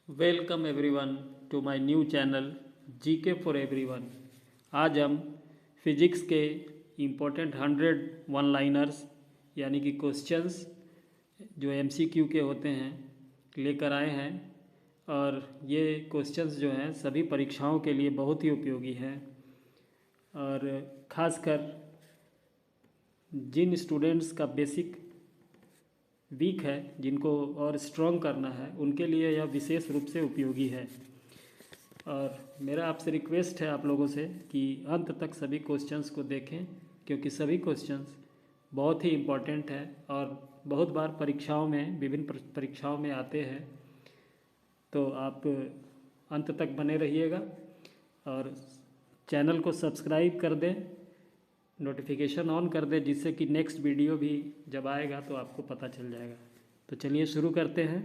Welcome everyone to my new channel GK for everyone. आज हम physics के important 100 one liners यानी कि क्वेश्चंस जो एमसीक्यू के होते हैं लेकर आए हैं। और ये क्वेश्चंस जो हैं सभी परीक्षाओं के लिए बहुत ही उपयोगी हैं। और ख़ासकर जिन स्टूडेंट्स का बेसिक वीक है, जिनको और स्ट्रॉन्ग करना है, उनके लिए यह विशेष रूप से उपयोगी है। और मेरा आपसे रिक्वेस्ट है आप लोगों से कि अंत तक सभी क्वेश्चंस को देखें, क्योंकि सभी क्वेश्चंस बहुत ही इम्पोर्टेंट है और बहुत बार परीक्षाओं में, विभिन्न परीक्षाओं में आते हैं। तो आप अंत तक बने रहिएगा और चैनल को सब्सक्राइब कर दें, नोटिफिकेशन ऑन कर दें, जिससे कि नेक्स्ट वीडियो भी जब आएगा तो आपको पता चल जाएगा। तो चलिए शुरू करते हैं।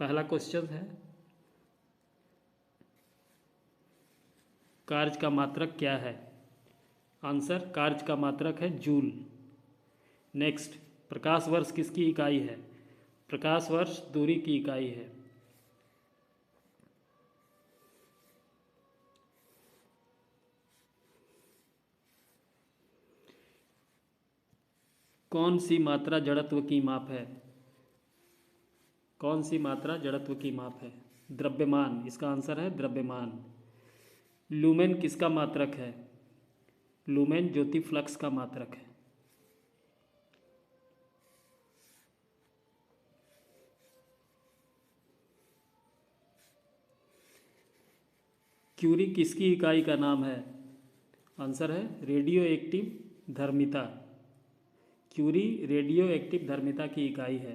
पहला क्वेश्चन है, कार्य का मात्रक क्या है? आंसर, कार्य का मात्रक है जूल। नेक्स्ट, प्रकाश वर्ष किसकी इकाई है? प्रकाश वर्ष दूरी की इकाई है। कौन सी मात्रा जड़त्व की माप है? कौन सी मात्रा जड़त्व की माप है? द्रव्यमान, इसका आंसर है द्रव्यमान। लूमेन किसका मात्रक है? लूमेन ज्योति फ्लक्स का मात्रक है। क्यूरी किसकी इकाई का नाम है? आंसर है रेडियो एक्टिव धर्मिता। क्यूरी रेडियो एक्टिव धर्मिता की इकाई है।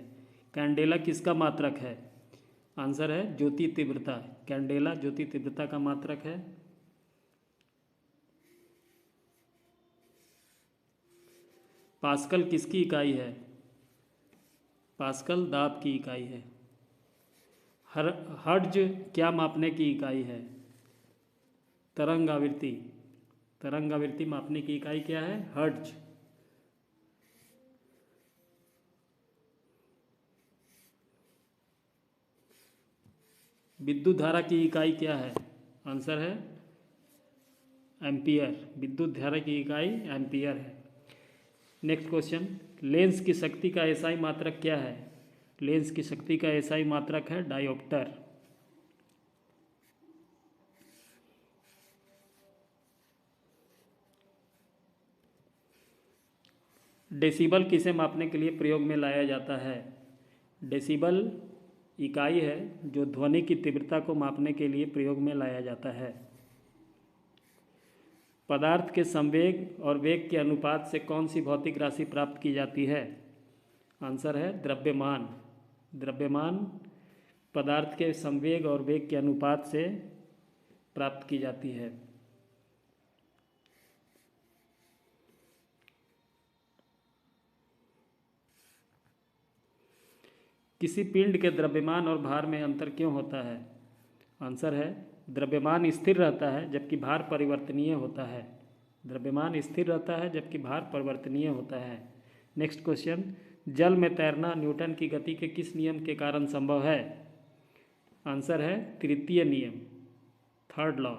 कैंडेला किसका मात्रक है? आंसर है ज्योति तीव्रता। कैंडेला ज्योति तीव्रता का मात्रक है। पास्कल किसकी इकाई है? पास्कल दाब की इकाई है। हर्ट्ज क्या मापने की इकाई है? तरंग आवृत्ति। तरंग आवृत्ति मापने की इकाई क्या है? हर्ट्ज। विद्युत धारा की इकाई क्या है? आंसर है एम्पियर। विद्युत धारा की इकाई एम्पियर है। नेक्स्ट क्वेश्चन, लेंस की शक्ति का एसआई मात्रक क्या है? लेंस की शक्ति का एसआई मात्रक है डायोप्टर। डेसिबल किसे मापने के लिए प्रयोग में लाया जाता है? डेसिबल इकाई है जो ध्वनि की तीव्रता को मापने के लिए प्रयोग में लाया जाता है। पदार्थ के संवेग और वेग के अनुपात से कौन सी भौतिक राशि प्राप्त की जाती है? आंसर है द्रव्यमान। द्रव्यमान पदार्थ के संवेग और वेग के अनुपात से प्राप्त की जाती है। किसी पिंड के द्रव्यमान और भार में अंतर क्यों होता है? आंसर है द्रव्यमान स्थिर रहता है जबकि भार परिवर्तनीय होता है। द्रव्यमान स्थिर रहता है जबकि भार परिवर्तनीय होता है। नेक्स्ट क्वेश्चन, जल में तैरना न्यूटन की गति के किस नियम के कारण संभव है? आंसर है तृतीय नियम, थर्ड लॉ।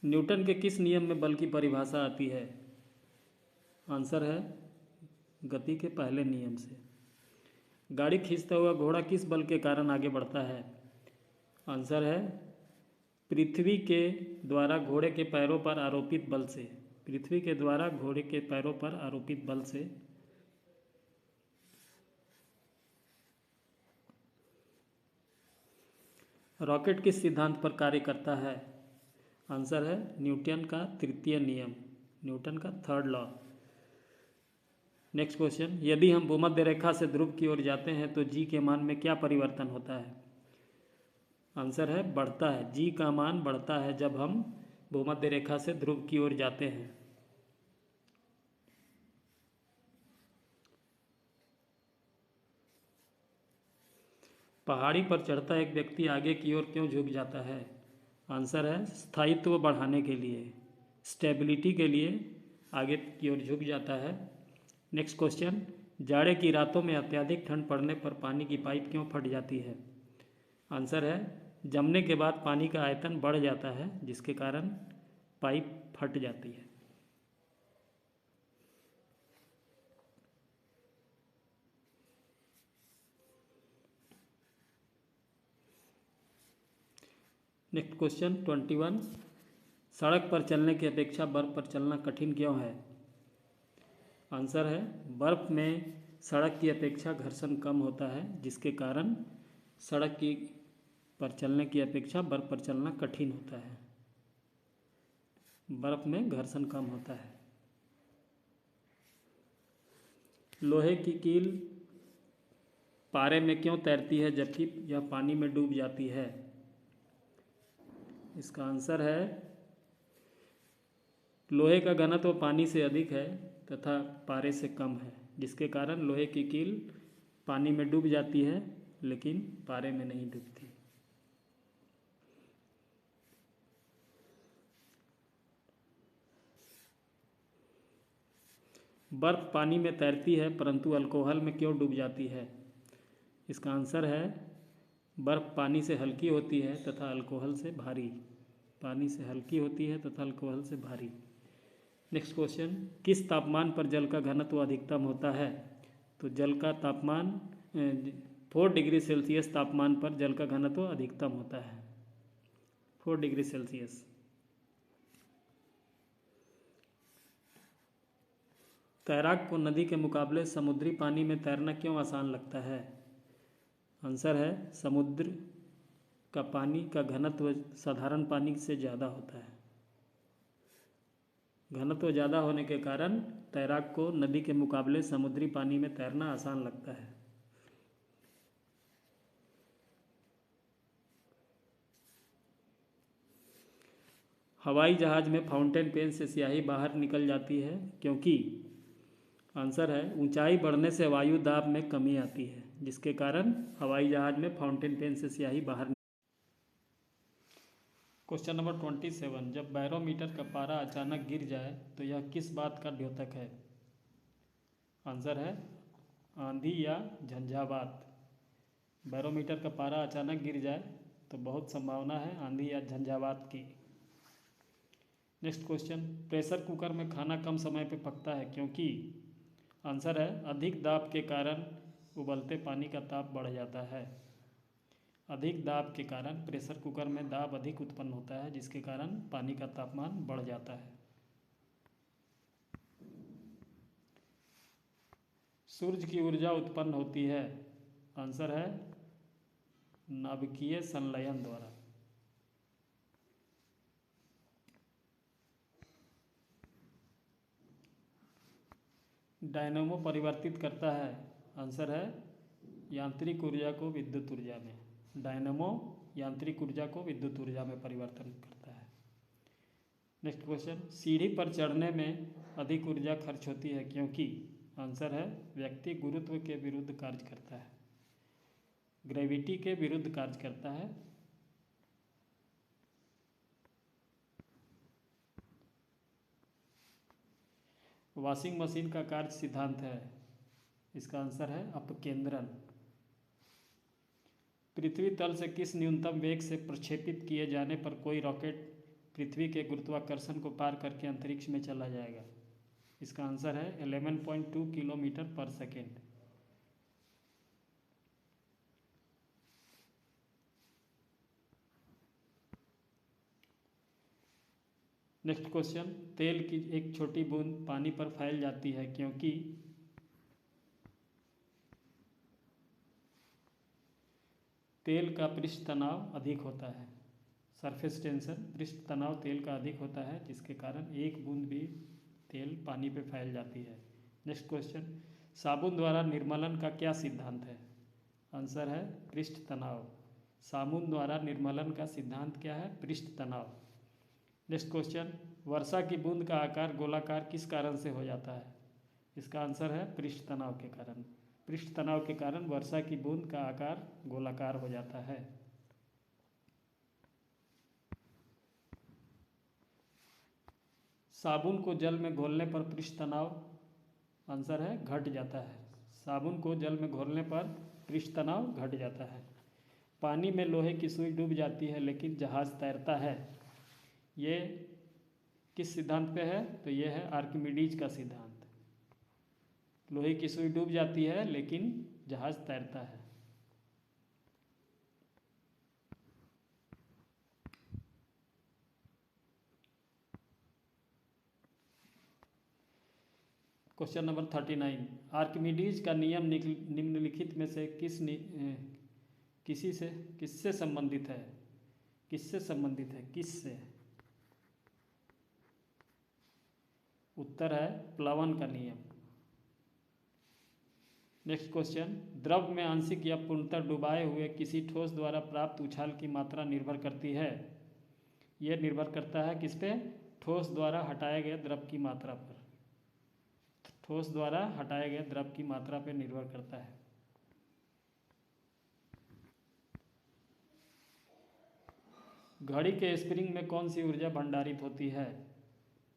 न्यूटन के किस नियम में बल की परिभाषा आती है? आंसर है गति के पहले नियम से। गाड़ी खींचता हुआ घोड़ा किस बल के कारण आगे बढ़ता है? आंसर है पृथ्वी के द्वारा घोड़े के पैरों पर आरोपित बल से। पृथ्वी के द्वारा घोड़े के पैरों पर आरोपित बल से। रॉकेट किस सिद्धांत पर कार्य करता है? आंसर है न्यूटन का तृतीय नियम, न्यूटन का थर्ड लॉ। नेक्स्ट क्वेश्चन, यदि हम भूमध्य रेखा से ध्रुव की ओर जाते हैं तो जी के मान में क्या परिवर्तन होता है? आंसर है बढ़ता है। जी का मान बढ़ता है जब हम भूमध्य रेखा से ध्रुव की ओर जाते हैं। पहाड़ी पर चढ़ता एक व्यक्ति आगे की ओर क्यों झुक जाता है? आंसर है स्थायित्व बढ़ाने के लिए, स्टेबिलिटी के लिए आगे की ओर झुक जाता है। नेक्स्ट क्वेश्चन, जाड़े की रातों में अत्यधिक ठंड पड़ने पर पानी की पाइप क्यों फट जाती है? आंसर है, जमने के बाद पानी का आयतन बढ़ जाता है जिसके कारण पाइप फट जाती है। नेक्स्ट क्वेश्चन 21, सड़क पर चलने की अपेक्षा बर्फ़ पर चलना कठिन क्यों है? आंसर है, बर्फ़ में सड़क की अपेक्षा घर्षण कम होता है जिसके कारण सड़क की पर चलने की अपेक्षा बर्फ़ पर चलना कठिन होता है। बर्फ़ में घर्षण कम होता है। लोहे की कील पारे में क्यों तैरती है जबकि यह पानी में डूब जाती है? इसका आंसर है, लोहे का घनत्व पानी से अधिक है तथा पारे से कम है जिसके कारण लोहे की कील पानी में डूब जाती है लेकिन पारे में नहीं डूबती। बर्फ़ पानी में तैरती है परंतु अल्कोहल में क्यों डूब जाती है? इसका आंसर है, बर्फ़ पानी से हल्की होती है तथा अल्कोहल से भारी। पानी से हल्की होती है तथा अल्कोहल से भारी। नेक्स्ट क्वेश्चन, किस तापमान पर जल का घनत्व अधिकतम होता है? तो जल का तापमान 4 डिग्री सेल्सियस तापमान पर जल का घनत्व अधिकतम होता है, 4 डिग्री सेल्सियस। तैराक को नदी के मुकाबले समुद्री पानी में तैरना क्यों आसान लगता है? आंसर है, समुद्र का पानी का घनत्व साधारण पानी से ज़्यादा होता है। घनत्व ज़्यादा होने के कारण तैराक को नदी के मुकाबले समुद्री पानी में तैरना आसान लगता है। हवाई जहाज़ में फाउंटेन पेन से स्याही बाहर निकल जाती है क्योंकि? आंसर है, ऊंचाई बढ़ने से वायु दाब में कमी आती है जिसके कारण हवाई जहाज़ में फाउंटेन पेन से स्याही बाहर। क्वेश्चन नंबर 27, जब बैरोमीटर का पारा अचानक गिर जाए तो यह किस बात का द्योतक है? आंसर है, आंधी या झंझावात। बैरोमीटर का पारा अचानक गिर जाए तो बहुत संभावना है आंधी या झंझावात की। नेक्स्ट क्वेश्चन, प्रेशर कुकर में खाना कम समय पे पकता है क्योंकि? आंसर है, अधिक दाब के कारण उबलते पानी का ताप बढ़ जाता है। अधिक दाब के कारण प्रेशर कुकर में दाब अधिक उत्पन्न होता है जिसके कारण पानी का तापमान बढ़ जाता है। सूर्य की ऊर्जा उत्पन्न होती है। आंसर है, नाभिकीय संलयन द्वारा। डायनेमो परिवर्तित करता है। आंसर है, यांत्रिक ऊर्जा को विद्युत ऊर्जा में। डायनेमो यांत्रिक ऊर्जा को विद्युत ऊर्जा में परिवर्तन करता है। नेक्स्ट क्वेश्चन, सीढ़ी पर चढ़ने में अधिक ऊर्जा खर्च होती है क्योंकि? आंसर है, व्यक्ति गुरुत्व के विरुद्ध कार्य करता है, ग्रेविटी के विरुद्ध कार्य करता है। वॉशिंग मशीन का कार्य सिद्धांत है। इसका आंसर है अपकेंद्रन। पृथ्वी तल से किस न्यूनतम वेग से प्रक्षेपित किए जाने पर कोई रॉकेट पृथ्वी के गुरुत्वाकर्षण को पार करके अंतरिक्ष में चला जाएगा? इसका आंसर है 11.2 किलोमीटर पर सेकेंड। नेक्स्ट क्वेश्चन, तेल की एक छोटी बूंद पानी पर फैल जाती है क्योंकि? तेल का पृष्ठ तनाव अधिक होता है। सरफेस टेंशन, पृष्ठ तनाव तेल का अधिक होता है जिसके कारण एक बूंद भी तेल पानी पे फैल जाती है। नेक्स्ट क्वेश्चन, साबुन द्वारा निर्मलन का क्या सिद्धांत है? आंसर है पृष्ठ तनाव। साबुन द्वारा निर्मलन का सिद्धांत क्या है? पृष्ठ तनाव। नेक्स्ट क्वेश्चन, वर्षा की बूंद का आकार गोलाकार किस कारण से हो जाता है? इसका आंसर है पृष्ठ तनाव के कारण। पृष्ठ तनाव के कारण वर्षा की बूंद का आकार गोलाकार हो जाता है। साबुन को जल में घोलने पर पृष्ठ तनाव आंसर है घट जाता है। साबुन को जल में घोलने पर पृष्ठ तनाव घट जाता है। पानी में लोहे की सुई डूब जाती है लेकिन जहाज तैरता है। ये किस सिद्धांत पे है? तो ये है आर्किमिडीज का सिद्धांत। लोहे की सुई डूब जाती है लेकिन जहाज तैरता है। क्वेश्चन नंबर 39, आर्किमिडीज का नियम निम्नलिखित में से किससे संबंधित है? किससे संबंधित है? किससे? उत्तर है प्लवन का नियम। नेक्स्ट क्वेश्चन, द्रव में आंशिक या पूर्णतः डुबाए हुए किसी ठोस द्वारा प्राप्त उछाल की मात्रा निर्भर करती है। यह निर्भर करता है किस पे? ठोस द्वारा हटाए गए द्रव की मात्रा पर। ठोस द्वारा हटाए गए द्रव की मात्रा पर निर्भर करता है। घड़ी के स्प्रिंग में कौन सी ऊर्जा भंडारित होती है?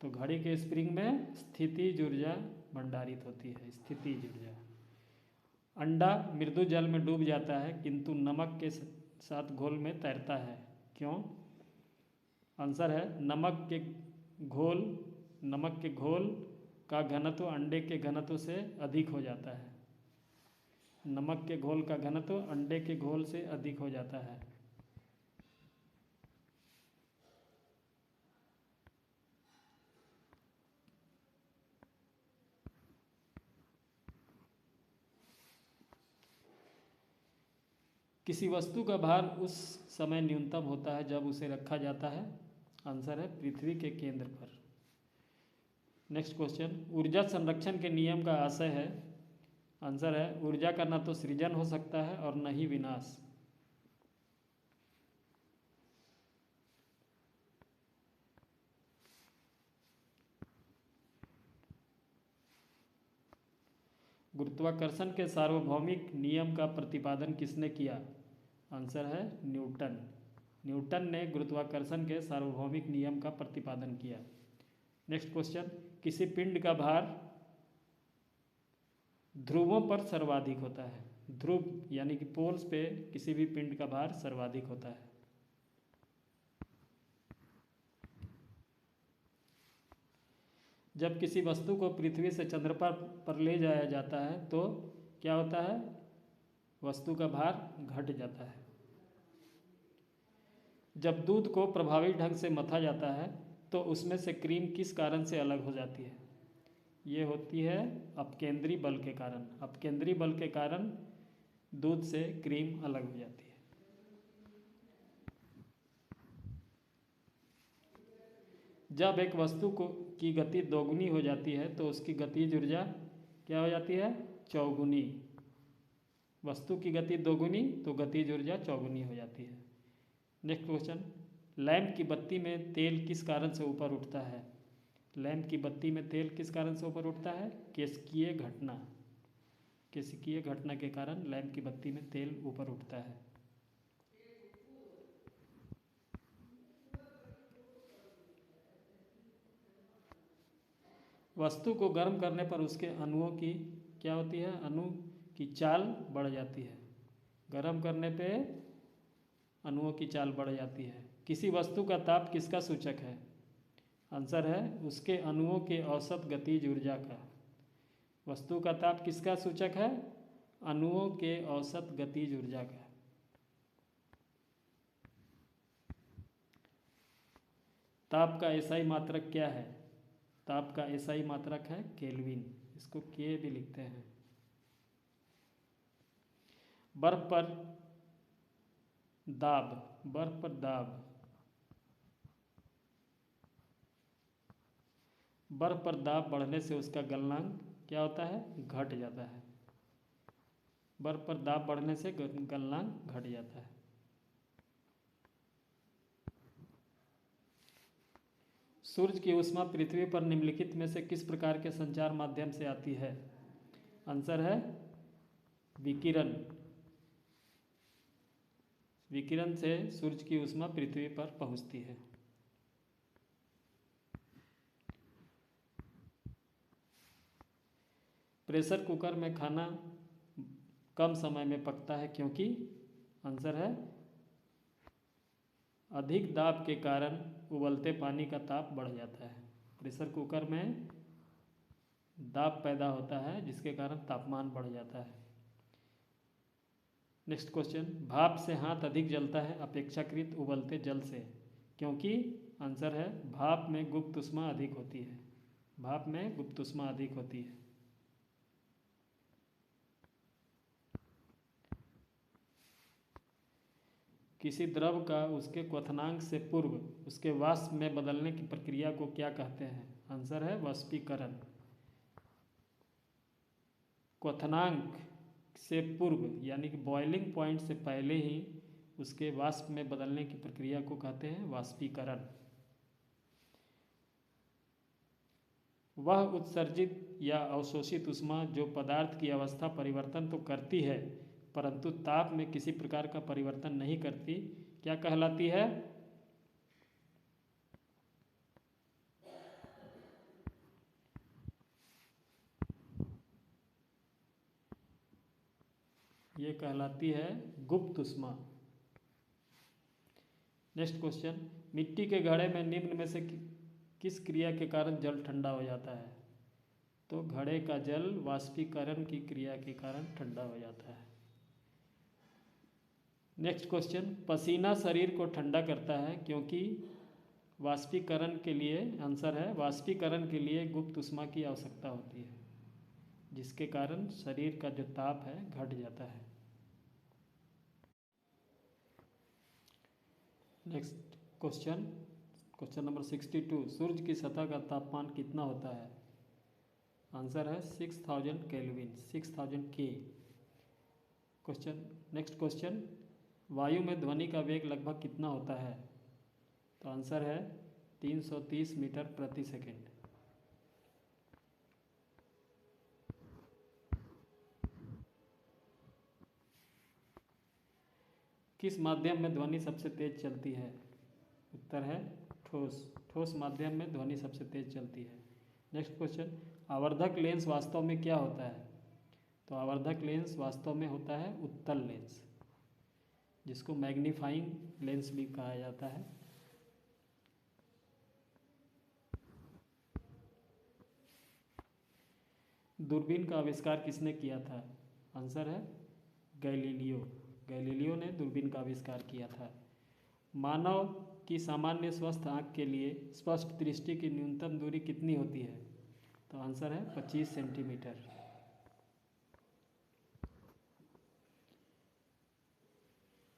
तो घड़ी के स्प्रिंग में स्थितिज ऊर्जा भंडारित होती है। स्थितिज ऊर्जा। अंडा मृदु जल में डूब जाता है किंतु नमक के साथ घोल में तैरता है, क्यों? आंसर है नमक के घोल का घनत्व अंडे के घनत्व से अधिक हो जाता है। नमक के घोल का घनत्व अंडे के घोल से अधिक हो जाता है। किसी वस्तु का भार उस समय न्यूनतम होता है जब उसे रखा जाता है। आंसर है पृथ्वी के केंद्र पर। नेक्स्ट क्वेश्चन, ऊर्जा संरक्षण के नियम का आशय है। आंसर है ऊर्जा का न तो सृजन हो सकता है और न ही विनाश। गुरुत्वाकर्षण के सार्वभौमिक नियम का प्रतिपादन किसने किया? आंसर है न्यूटन। न्यूटन ने गुरुत्वाकर्षण के सार्वभौमिक नियम का प्रतिपादन किया। नेक्स्ट क्वेश्चन, किसी पिंड का भार ध्रुवों पर सर्वाधिक होता है। ध्रुव यानी कि पोल्स पे किसी भी पिंड का भार सर्वाधिक होता है। जब किसी वस्तु को पृथ्वी से चंद्रमा पर ले जाया जाता है तो क्या होता है? वस्तु का भार घट जाता है। जब दूध को प्रभावी ढंग से मथा जाता है तो उसमें से क्रीम किस कारण से अलग हो जाती है? ये होती है अपकेंद्री बल के कारण। अपकेंद्री बल के कारण दूध से क्रीम अलग हो जाती है। जब एक वस्तु की गति दोगुनी हो जाती है तो उसकी गतिज ऊर्जा क्या हो जाती है? चौगुनी। वस्तु की गति दोगुनी तो गतिज ऊर्जा चौगुनी हो जाती है। नेक्स्ट क्वेश्चन, लैंप की बत्ती में तेल किस कारण से ऊपर उठता है? लैंप की बत्ती में तेल किस कारण से ऊपर उठता है? केशिकीय घटना। केशिकीय घटना के कारण लैंप की बत्ती में तेल ऊपर उठता है। वस्तु को गर्म करने पर उसके अणुओं की क्या होती है? अणु की चाल बढ़ जाती है। गर्म करने पे अणुओं की चाल बढ़ जाती है। किसी वस्तु का ताप किसका सूचक है? आंसर है उसके अणुओं के औसत गतिज ऊर्जा का। वस्तु का ताप किसका सूचक है? अणुओं के औसत गतिज ऊर्जा का। ताप का एसआई मात्रक क्या है? ताप का एसआई मात्रक है केल्विन। इसको के भी लिखते हैं। बर्फ पर दाब। बर्फ पर दाब। बर्फ पर दाब बढ़ने से उसका गलनांक क्या होता है? घट जाता है। बर्फ पर दाब बढ़ने से गलनांक घट जाता है। सूर्य की ऊष्मा पृथ्वी पर निम्नलिखित में से किस प्रकार के संचार माध्यम से आती है? आंसर है विकिरण। विकिरण से सूर्य की ऊष्मा पृथ्वी पर पहुंचती है। प्रेशर कुकर में खाना कम समय में पकता है क्योंकि आंसर है अधिक दाब के कारण उबलते पानी का ताप बढ़ जाता है। प्रेशर कुकर में दाब पैदा होता है जिसके कारण तापमान बढ़ जाता है। नेक्स्ट क्वेश्चन, भाप से हाथ अधिक जलता है अपेक्षाकृत उबलते जल से क्योंकि आंसर है भाप में गुप्त ऊष्मा अधिक होती है। भाप में गुप्त ऊष्मा अधिक होती है। किसी द्रव का उसके क्वथनांक से पूर्व उसके वाष्प में बदलने की प्रक्रिया को क्या कहते हैं? आंसर है वाष्पीकरण। क्वथनांक से पूर्व यानी कि बॉइलिंग पॉइंट से पहले ही उसके वाष्प में बदलने की प्रक्रिया को कहते हैं वाष्पीकरण। वह उत्सर्जित या अवशोषित ऊष्मा जो पदार्थ की अवस्था परिवर्तन तो करती है परंतु ताप में किसी प्रकार का परिवर्तन नहीं करती, क्या कहलाती है? ये कहलाती है गुप्त ऊष्मा। नेक्स्ट क्वेश्चन, मिट्टी के घड़े में निम्न में से किस क्रिया के कारण जल ठंडा हो जाता है? तो घड़े का जल वाष्पीकरण की क्रिया के कारण ठंडा हो जाता है। नेक्स्ट क्वेश्चन, पसीना शरीर को ठंडा करता है क्योंकि वाष्पीकरण के लिए आंसर है वाष्पीकरण के लिए गुप्त ऊष्मा की आवश्यकता होती है जिसके कारण शरीर का जो ताप है घट जाता है। नेक्स्ट क्वेश्चन, क्वेश्चन नंबर 62, सूर्य की सतह का तापमान कितना होता है? आंसर है 6000 केल्विन, 6000 के। क्वेश्चन, नेक्स्ट क्वेश्चन, वायु में ध्वनि का वेग लगभग कितना होता है? तो आंसर है 330 मीटर प्रति सेकंड। किस माध्यम में ध्वनि सबसे तेज चलती है? उत्तर है ठोस। ठोस माध्यम में ध्वनि सबसे तेज चलती है। नेक्स्ट क्वेश्चन, आवर्धक लेंस वास्तव में क्या होता है? तो आवर्धक लेंस वास्तव में होता है उत्तल लेंस जिसको मैग्नीफाइंग लेंस भी कहा जाता है। दूरबीन का आविष्कार किसने किया था? आंसर है गैलीलियो। गैलीलियो ने दूरबीन का आविष्कार किया था। मानव की सामान्य स्वस्थ आँख के लिए स्पष्ट दृष्टि की न्यूनतम दूरी कितनी होती है? तो आंसर है 25 सेंटीमीटर।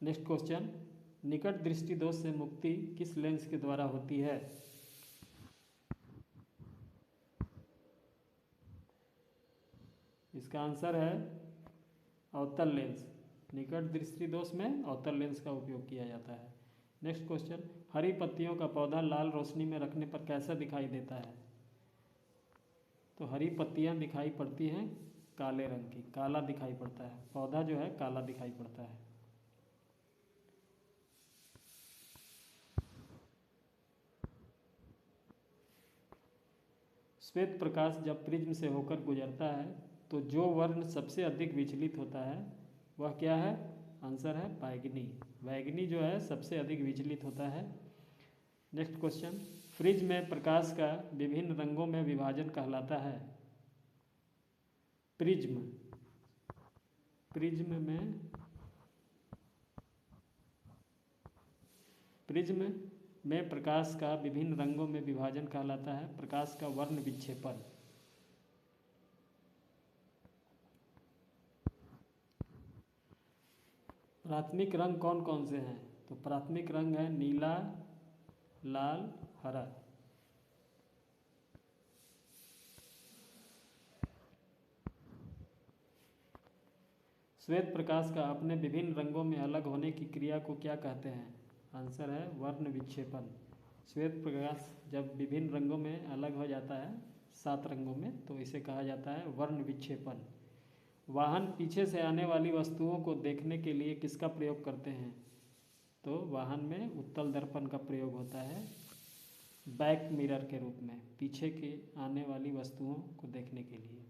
नेक्स्ट क्वेश्चन, निकट दृष्टि दोष से मुक्ति किस लेंस के द्वारा होती है? इसका आंसर है अवतल लेंस। निकट दृष्टि दोष में अवतल लेंस का उपयोग किया जाता है। नेक्स्ट क्वेश्चन, हरी पत्तियों का पौधा लाल रोशनी में रखने पर कैसा दिखाई देता है? तो हरी पत्तियां दिखाई पड़ती हैं काले रंग की, काला दिखाई पड़ता है। पौधा जो है काला दिखाई पड़ता है। श्वेत प्रकाश जब प्रिज्म से होकर गुजरता है तो जो वर्ण सबसे अधिक विचलित होता है वह क्या है? आंसर है बैगनी। बैगनी जो है सबसे अधिक विचलित होता है। नेक्स्ट क्वेश्चन, फ्रिज में प्रकाश का विभिन्न रंगों में विभाजन कहलाता है प्रिज्म। प्रिज्म में प्रकाश का विभिन्न रंगों में विभाजन कहलाता है प्रकाश का वर्ण विक्षेपण। प्राथमिक रंग कौन कौन से हैं? तो प्राथमिक रंग है नीला, लाल, हरा। श्वेत प्रकाश का अपने विभिन्न रंगों में अलग होने की क्रिया को क्या कहते हैं? आंसर है वर्ण विक्षेपण। श्वेत प्रकाश जब विभिन्न रंगों में अलग हो जाता है 7 रंगों में तो इसे कहा जाता है वर्ण विक्षेपण। वाहन पीछे से आने वाली वस्तुओं को देखने के लिए किसका प्रयोग करते हैं? तो वाहन में उत्तल दर्पण का प्रयोग होता है बैक मिरर के रूप में, पीछे के आने वाली वस्तुओं को देखने के लिए।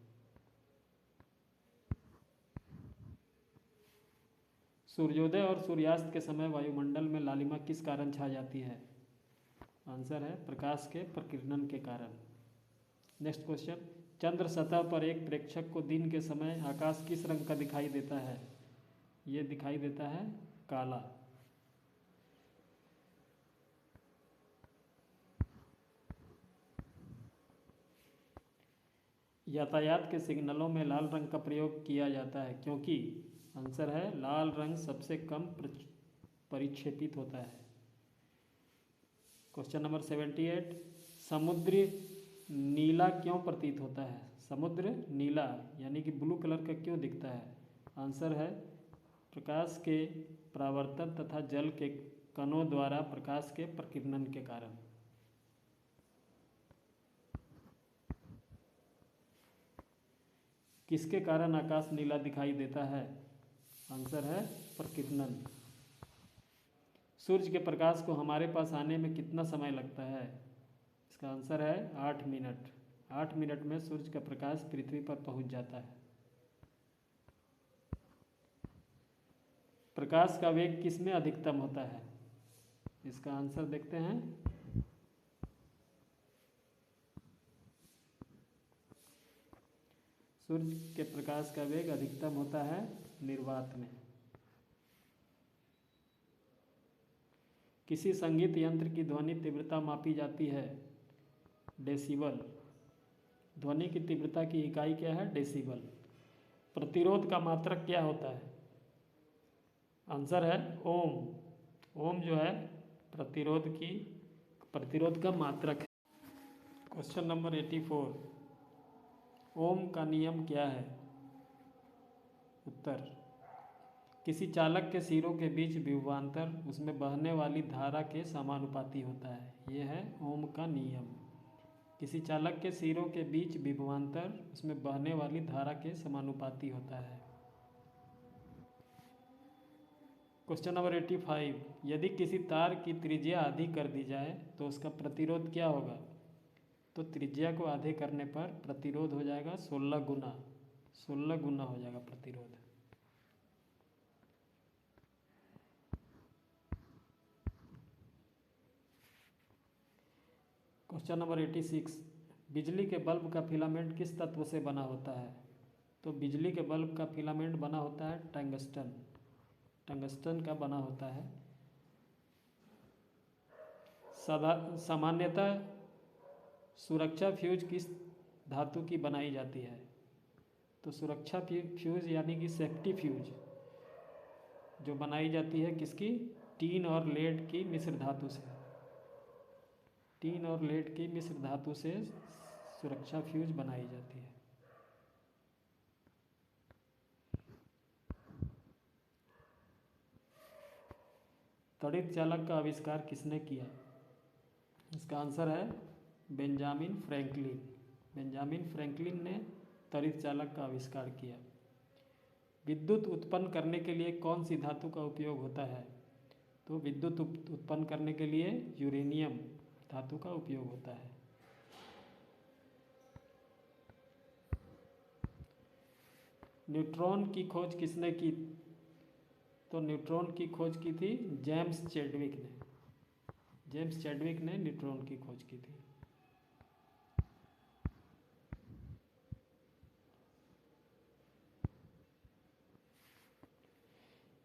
सूर्योदय और सूर्यास्त के समय वायुमंडल में लालिमा किस कारण छा जाती है? आंसर है प्रकाश के प्रकीर्णन के कारण। नेक्स्ट क्वेश्चन, चंद्र सतह पर एक प्रेक्षक को दिन के समय आकाश किस रंग का दिखाई देता है? ये दिखाई देता है काला। यातायात के सिग्नलों में लाल रंग का प्रयोग किया जाता है क्योंकि? आंसर है लाल रंग सबसे कम परिक्षेपित होता है। क्वेश्चन नंबर 78, समुद्र नीला क्यों प्रतीत होता है? समुद्र नीला यानी कि ब्लू कलर का क्यों दिखता है? आंसर है प्रकाश के परावर्तन तथा जल के कणों द्वारा प्रकाश के प्रकीर्णन के कारण। किसके कारण आकाश नीला दिखाई देता है? आंसर है प्रकीर्णन। सूर्य के प्रकाश को हमारे पास आने में कितना समय लगता है? इसका आंसर है 8 मिनट। 8 मिनट में सूर्य का प्रकाश पृथ्वी पर पहुंच जाता है। प्रकाश का वेग किस में अधिकतम होता है? इसका आंसर देखते हैं। सूर्य के प्रकाश का वेग अधिकतम होता है निर्वात में। किसी संगीत यंत्र की ध्वनि तीव्रता मापी जाती है? डेसिबल। ध्वनि की तीव्रता की इकाई क्या है? डेसिबल। प्रतिरोध का मात्रक क्या होता है? आंसर है ओम। ओम जो है प्रतिरोध का मात्रक है। क्वेश्चन नंबर 84, ओम का नियम क्या है? उत्तर, किसी चालक के सिरों के बीच विभवांतर उसमें बहने वाली धारा के समानुपाती होता है। यह है ओम का नियम। किसी चालक के सिरों के बीच विभवांतर उसमें बहने वाली धारा के समानुपाती होता है। क्वेश्चन नंबर 85, यदि किसी तार की त्रिज्या आधी कर दी जाए तो उसका प्रतिरोध क्या होगा? तो त्रिज्या को आधे करने पर प्रतिरोध हो जाएगा 16 गुना। 16 गुना हो जाएगा प्रतिरोध। क्वेश्चन नंबर 86, बिजली के बल्ब का फिलामेंट किस तत्व से बना होता है? तो बिजली के बल्ब का फिलामेंट बना होता है टंगस्टन। टंगस्टन का बना होता है। सामान्यतः सुरक्षा फ्यूज किस धातु की बनाई जाती है? तो सुरक्षा फ्यूज यानी कि सेफ्टी फ्यूज जो बनाई जाती है किसकी? टीन और लेड की मिश्र धातु से। टीन और लेड की मिश्र धातु से सुरक्षा फ्यूज बनाई जाती है। तड़ित चालक का आविष्कार किसने किया? इसका आंसर है बेंजामिन फ्रैंकलिन। बेंजामिन फ्रैंकलिन ने तड़ित चालक का आविष्कार किया। विद्युत उत्पन्न करने के लिए कौन सी धातु का उपयोग होता है? तो विद्युत उत्पन्न करने के लिए यूरेनियम धातु का उपयोग होता है। न्यूट्रॉन की खोज किसने की? तो न्यूट्रॉन की खोज की थी जेम्स चैडविक ने। जेम्स चैडविक ने न्यूट्रॉन की खोज की थी।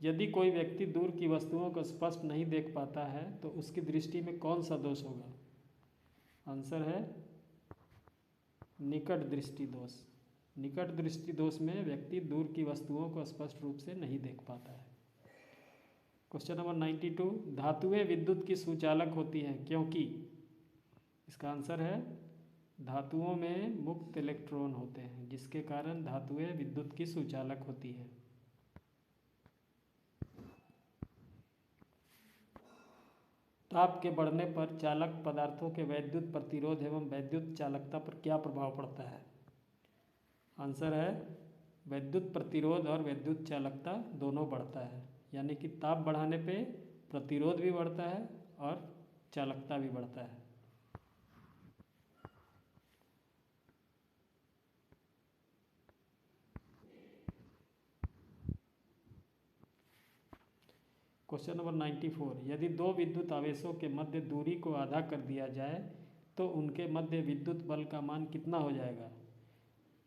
यदि कोई व्यक्ति दूर की वस्तुओं को स्पष्ट नहीं देख पाता है तो उसकी दृष्टि में कौन सा दोष होगा? आंसर है निकट दृष्टि दोष। निकट दृष्टि दोष में व्यक्ति दूर की वस्तुओं को स्पष्ट रूप से नहीं देख पाता है। क्वेश्चन नंबर 92, धातुएं विद्युत की सुचालक होती हैं क्योंकि? इसका आंसर है धातुओं में मुक्त इलेक्ट्रॉन होते हैं जिसके कारण धातुएं विद्युत की सुचालक होती हैं। ताप के बढ़ने पर चालक पदार्थों के वैद्युत प्रतिरोध एवं वैद्युत चालकता पर क्या प्रभाव पड़ता है? आंसर है वैद्युत प्रतिरोध और वैद्युत चालकता दोनों बढ़ता है। यानी कि ताप बढ़ाने पे प्रतिरोध भी बढ़ता है और चालकता भी बढ़ता है। क्वेश्चन नंबर 94, यदि दो विद्युत आवेशों के मध्य दूरी को आधा कर दिया जाए तो उनके मध्य विद्युत बल का मान कितना हो जाएगा।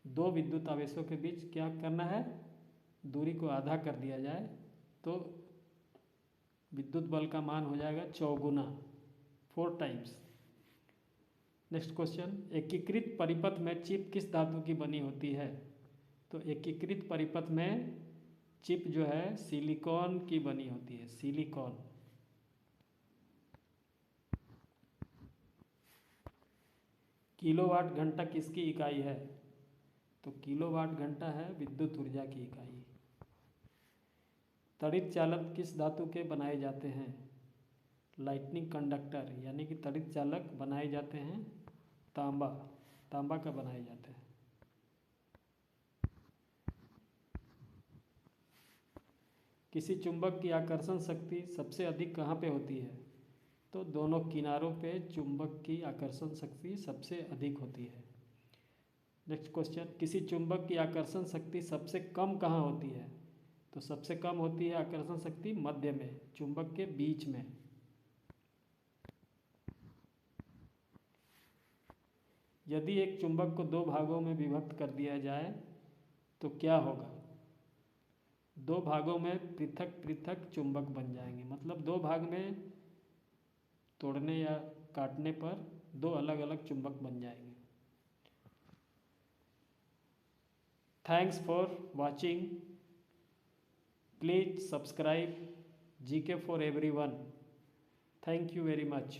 दो विद्युत आवेशों के बीच क्या करना है, दूरी को आधा कर दिया जाए तो विद्युत बल का मान हो जाएगा 4 4 टाइम्स। नेक्स्ट क्वेश्चन, एकीकृत परिपथ में चिप किस धातु की बनी होती है। तो एकीकृत परिपथ में चिप जो है सिलिकॉन की बनी होती है, सिलिकॉन। किलोवाट घंटा किसकी इकाई है। तो किलोवाट घंटा है विद्युत ऊर्जा की इकाई। तड़ित चालक किस धातु के बनाए जाते हैं। लाइटनिंग कंडक्टर यानी कि तड़ित चालक बनाए जाते हैं तांबा का बनाए जाते हैं। किसी चुंबक की आकर्षण शक्ति सबसे अधिक कहाँ पे होती है। तो दोनों किनारों पे चुंबक की आकर्षण शक्ति सबसे अधिक होती है। नेक्स्ट क्वेश्चन, किसी चुंबक की आकर्षण शक्ति सबसे कम कहाँ होती है। तो सबसे कम होती है आकर्षण शक्ति मध्य में, चुंबक के बीच में। यदि एक चुंबक को दो भागों में विभक्त कर दिया जाए तो क्या होगा। दो भागों में पृथक पृथक चुंबक बन जाएंगे, मतलब दो भाग में तोड़ने या काटने पर दो अलग अलग चुंबक बन जाएंगे। Thanks for watching. Please subscribe GK for everyone. Thank you very much.